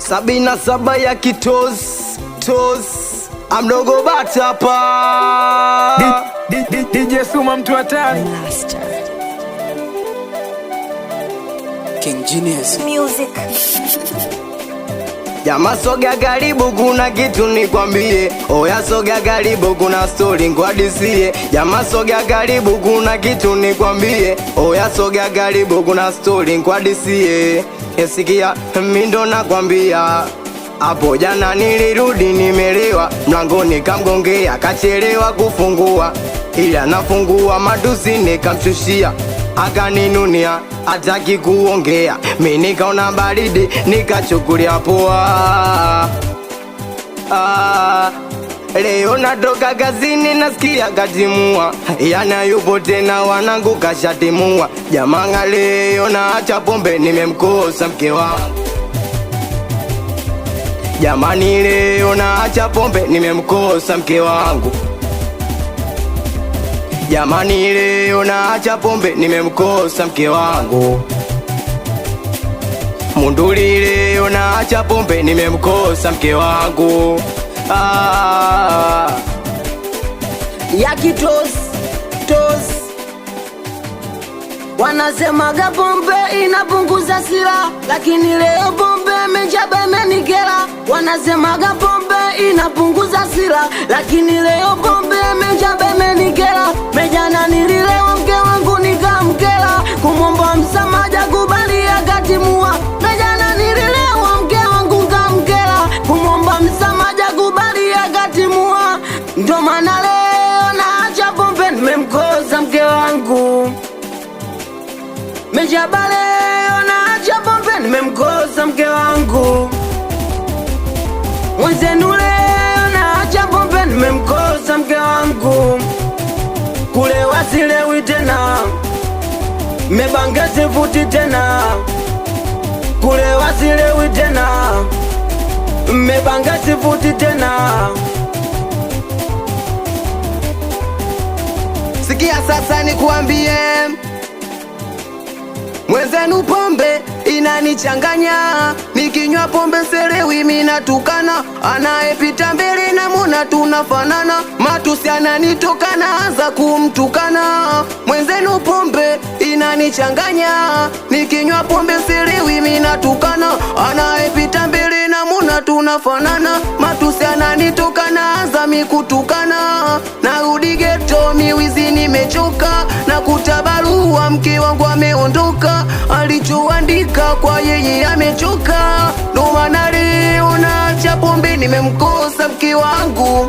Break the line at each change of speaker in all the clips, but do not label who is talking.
77 ya kitos amdogo bata pa
DJ Suma mtu hatari
King Genius
Music.
Jama soga karibu kuna kitu nikwambie. Oya soga karibu kuna story ngwadisie. Jama soga karibu kuna kitu nikwambie. Oya soga karibu kuna story ngwadisie. Esikia mindo nakwambia. Hapo jana nilirudi nimelewa, mlangoni kamgongea kachelewa kufungua, ila nafungua matusi nikamshushia, akaninunia hataki kuongea. Mimi nikaona baridi nikachukulia poa. Leo natoka kazini nasikia katimua, yana yupo tena wanangu kashatimua. Jamanga leo naacha pombe nimemkosa mke wangu. Jamani leo naacha pombe nimemkosa mke wangu. Jamani leo naacha pombe nimemkosa mke wangu. Munduli leo naacha pombe nimemkosa mke wangu.
Ya kitos wanasemaga pombe inapunguza sila, lakini leo pombe imejaba imenikera. Wanasemaga pombe inapunguza sila, lakini leo pombe imejaba imenikera. Mejana nililewa mke wangu nikamkera, kumwomba msamaha kubali akatimua. Mejana nililewa mke wangu nikamkera, kumwomba msamaha kubali akatimua. Ndo maana leo naacha pombe nimemkosa mke wangu. Mejaba leo naacha pombe nimemkosa mke wangu. Mwenzenu leo naacha pombe nimemkosa mke wangu. Kulewa silewi tena, mebanga sivuti tena. Kulewa silewi tena, mebanga sivuti tena.
Sikia sasa nikuambie, mwenzenu pombe inanichanganya. Nikinywa pombe selewi mina tukana, anayepita mbele na muna tunafanana. Matusi ananitokana anza kumtukana. Mwenzenu pombe inanichanganya. Nikinywa pombe selewi mina tukana, anayepita mbele na muna tunafanana. Matusi ananitokana anza mikutukana. Narudi ghetto miwizi nimechoka, na kutabarua mke wangu ameondoka. Alichoandika kwa yeye amechoka. Ndo maana leo naacha pombe nimemkosa mke wangu.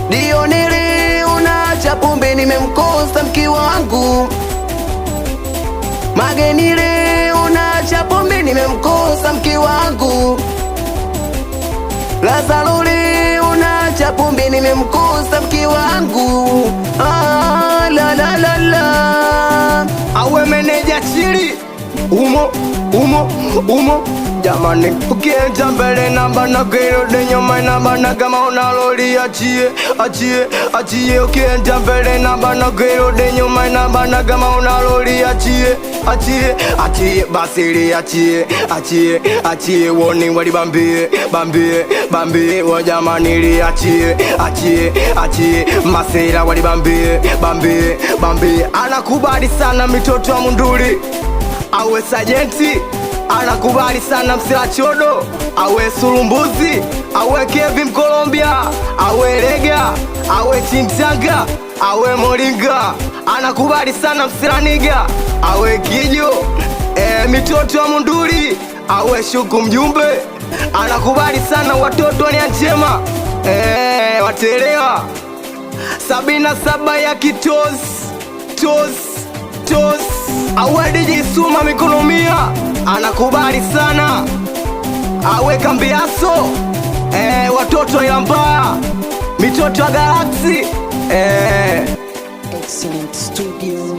Ndio leo naacha pombe nimemkosa mke wangu. Mageni leo naacha pombe nimemkosa mke wangu. Lazaro leo naacha pombe nimemkosa mke wangu. La la la la. Awe meneja chili umo jamani, ukienda mbele namba na kirudi nyuma namba, na kama unaloli achie. Ukienda mbele namba na kirudi nyuma namba, na kama unaloli achie. Basili achie woni wali bambie wa jamani li achie masera wali bambie. Anakubali sana mitoto wa Munduli. Awe sajenti anakubali sana msila chodo. Awe sulumbuzi, awe Kevin Colombia, awe Lega, awe Chintanga, awe Moringa. Anakubali sana msila niga. Awe Kijo, mitoto wa Munduli. Awe Shuku mjumbe. Anakubali sana watoto ni anjema. Watelewa 77 ya kitos. Awe DJ Suma mikonomia. Anakubali sana. Awe Kambiaso, watoto wa Ilambaa, mitoto wa Galaxy.
Excellent Studio.